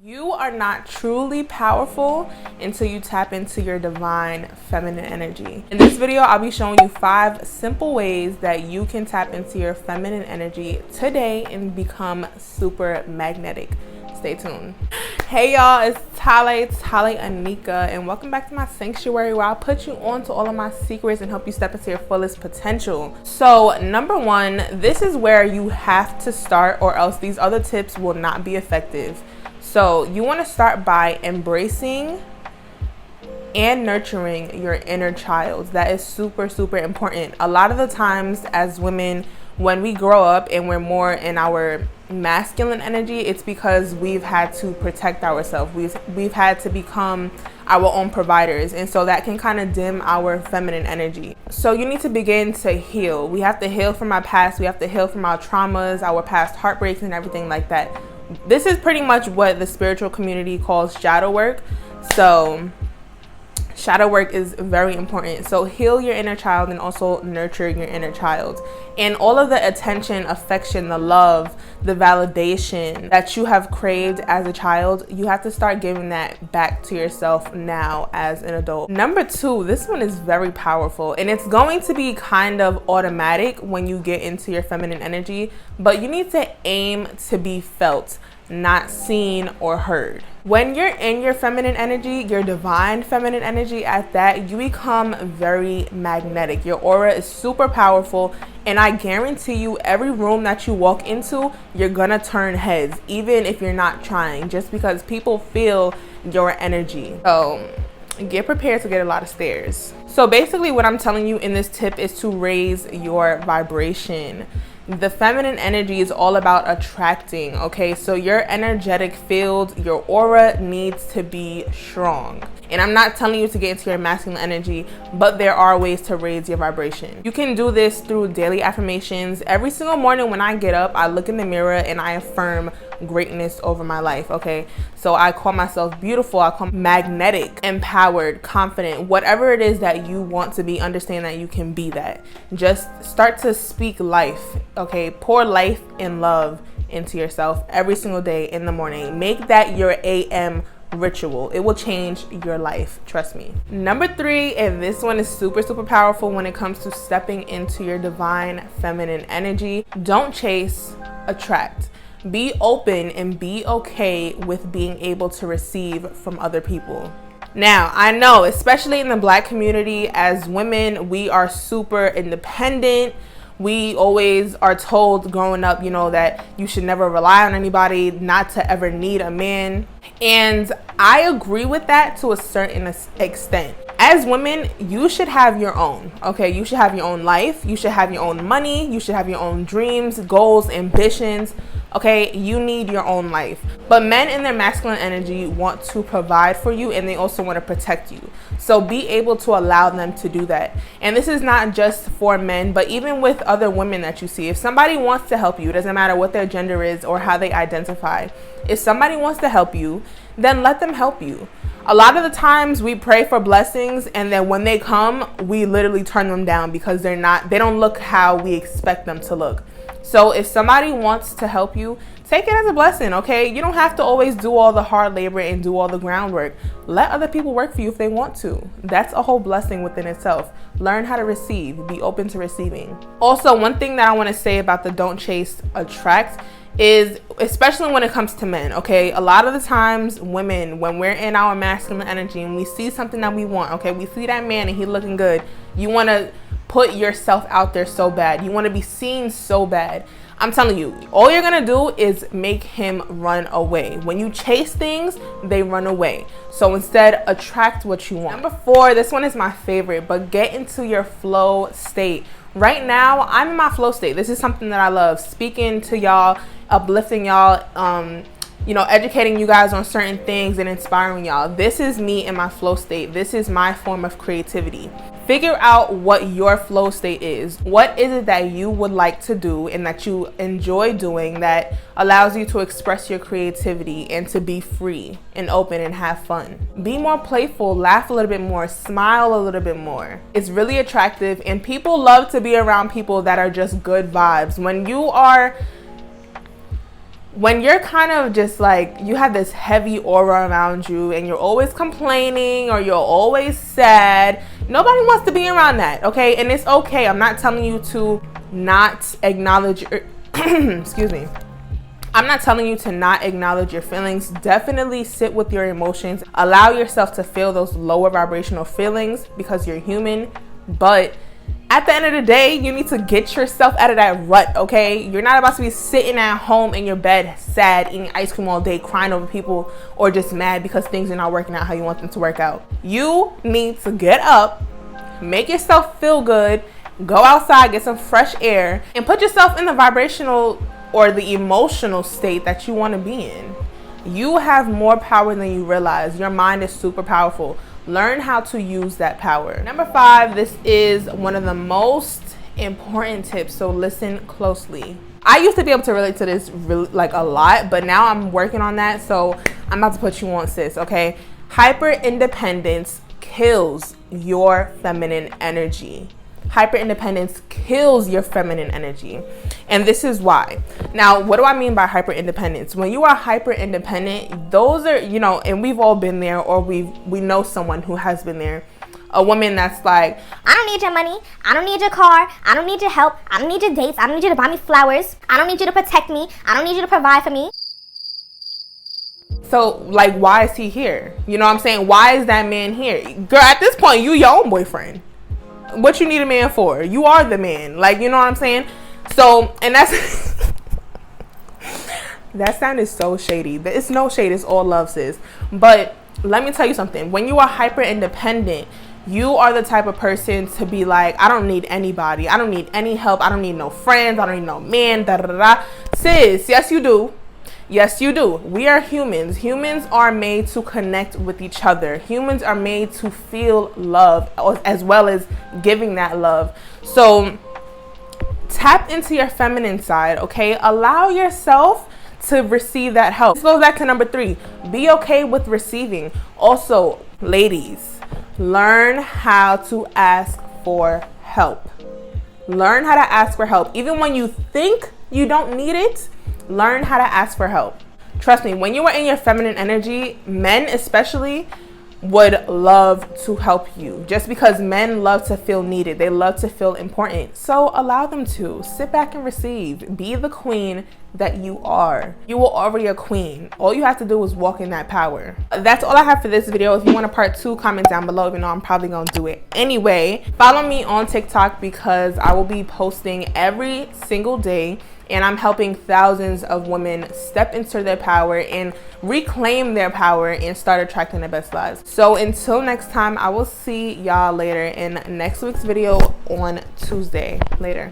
You are not truly powerful until you tap into your divine feminine energy. In this video, I'll be showing you 5 simple ways that you can tap into your feminine energy today and become super magnetic. Stay tuned. Hey y'all, it's Tale Anika, and welcome back to my sanctuary where I'll put you on to all of my secrets and help you step into your fullest potential. So number 1, this is where you have to start, or else these other tips will not be effective. So you want to start by embracing and nurturing your inner child. That is super important. A lot of the times as women, when we grow up and we're more in our masculine energy, it's because we've had to protect ourselves. We've had to become our own providers, and so that can kind of dim our feminine energy. So you need to begin to heal. We have to heal from our past. We have to heal from our traumas, our past heartbreaks, and everything like that. This is pretty much what the spiritual community calls shadow work. So shadow work is very important. So heal your inner child and also nurture your inner child. And all of the attention, affection, the love, the validation that you have craved as a child, you have to start giving that back to yourself now as an adult. Number 2, this one is very powerful, and it's going to be kind of automatic when you get into your feminine energy, but you need to aim to be felt, not seen or heard. When you're in your feminine energy, your divine feminine energy at that, you become very magnetic. Your aura is super powerful, and I guarantee you every room that you walk into, you're gonna turn heads, even if you're not trying, just because people feel your energy. So get prepared to get a lot of stares. So basically what I'm telling you in this tip is to raise your vibration. The feminine energy is all about attracting, okay? So your energetic field, your aura needs to be strong. And I'm not telling you to get into your masculine energy, but there are ways to raise your vibration. You can do this through daily affirmations. Every single morning when I get up, I look in the mirror and I affirm greatness over my life, okay? So I call myself beautiful, I call magnetic, empowered, confident, whatever it is that you want to be, understand that you can be that. Just start to speak life, okay? Pour life and love into yourself every single day in the morning. Make that your AM ritual. It will change your life, trust me. Number 3, and this one is super powerful when it comes to stepping into your divine feminine energy. Don't chase, attract. Be open and be okay with being able to receive from other people. Now, I know, especially in the Black community, as women, we are super independent. We always are told growing up, you know, that you should never rely on anybody, not to ever need a man. And I agree with that to a certain extent. As women, you should have your own, okay? You should have your own life. You should have your own money. You should have your own dreams, goals, ambitions, okay? You need your own life. But men in their masculine energy want to provide for you, and they also want to protect you. So be able to allow them to do that. And this is not just for men, but even with other women that you see. If somebody wants to help you, it doesn't matter what their gender is or how they identify. If somebody wants to help you, then let them help you. A lot of the times we pray for blessings, and then when they come, we literally turn them down because they don't look how we expect them to look. So if somebody wants to help you, take it as a blessing, okay? You don't have to always do all the hard labor and do all the groundwork. Let other people work for you if they want to. That's a whole blessing within itself. Learn how to receive. Be open to receiving. Also, one thing that I want to say about the don't chase, attract is, especially when it comes to men, okay? A lot of the times women, when we're in our masculine energy and we see something that we want, okay? We see that man and he's looking good. You want to put yourself out there so bad. You want to be seen so bad. I'm telling you, all you're gonna do is make him run away. When you chase things, they run away. So instead, attract what you want. Number 4, this one is my favorite, but get into your flow state. Right now, I'm in my flow state. This is something that I love. Speaking to y'all, uplifting y'all, you know, educating you guys on certain things and inspiring y'all. This is me in my flow state. This is my form of creativity. Figure out what your flow state is. What is it that you would like to do and that you enjoy doing that allows you to express your creativity and to be free and open and have fun? Be more playful, laugh a little bit more, smile a little bit more. It's really attractive, and people love to be around people that are just good vibes. When you are when you're kind of just like, you have this heavy aura around you and you're always complaining or you're always sad, nobody wants to be around that, okay? And it's okay. I'm not telling you to not acknowledge your excuse me. I'm not telling you to not acknowledge your feelings. Definitely sit with your emotions. Allow yourself to feel those lower vibrational feelings because you're human. But at the end of the day, you need to get yourself out of that rut, okay? You're not about to be sitting at home in your bed, sad, eating ice cream all day, crying over people, or just mad because things are not working out how you want them to work out. You need to get up, make yourself feel good, go outside, get some fresh air, and put yourself in the vibrational or the emotional state that you want to be in. You have more power than you realize. Your mind is super powerful. Learn how to use that power. Number 5, this is one of the most important tips, so listen closely. I used to be able to relate to this like a lot, but now I'm working on that, so I'm about to put you on, sis, okay? Hyperindependence kills your feminine energy. Hyperindependence kills your feminine energy. And this is why. Now, what do I mean by hyperindependence? When you are hyperindependent, those are, you know, and we've all been there, or we know someone who has been there. A woman that's like, I don't need your money, I don't need your car, I don't need your help, I don't need your dates, I don't need you to buy me flowers, I don't need you to protect me, I don't need you to provide for me. so like, why is he here? You know what I'm saying? Why is that man here? Girl, at this point, you your own boyfriend. What you need a man for? You are the man. Like, you know what I'm saying? So, and that's that sounded so shady. It's no shade, it's all love, sis. But let me tell you something. When you are hyper independent, you are the type of person to be like, I don't need anybody, I don't need any help, I don't need no friends, I don't need no man, da da da. Sis, yes you do. Yes, you do. We are humans. Humans are made to connect with each other. Humans are made to feel love as well as giving that love. So tap into your feminine side, okay? Allow yourself to receive that help. This goes back to number 3. Be okay with receiving. Also, ladies, learn how to ask for help. Learn how to ask for help. Even when you think you don't need it, learn how to ask for help. Trust me, when you are in your feminine energy, men especially would love to help you, just because men love to feel needed. They love to feel important. So allow them to. Sit back and receive. Be the queen that you are. You are already a queen. All you have to do is walk in that power. That's all I have for this video. If you want a part 2, comment down below, even though I'm probably gonna do it anyway. Follow me on TikTok because I will be posting every single day, and I'm helping thousands of women step into their power and reclaim their power and start attracting their best lives. So until next time, I will see y'all later in next week's video on Tuesday. Later.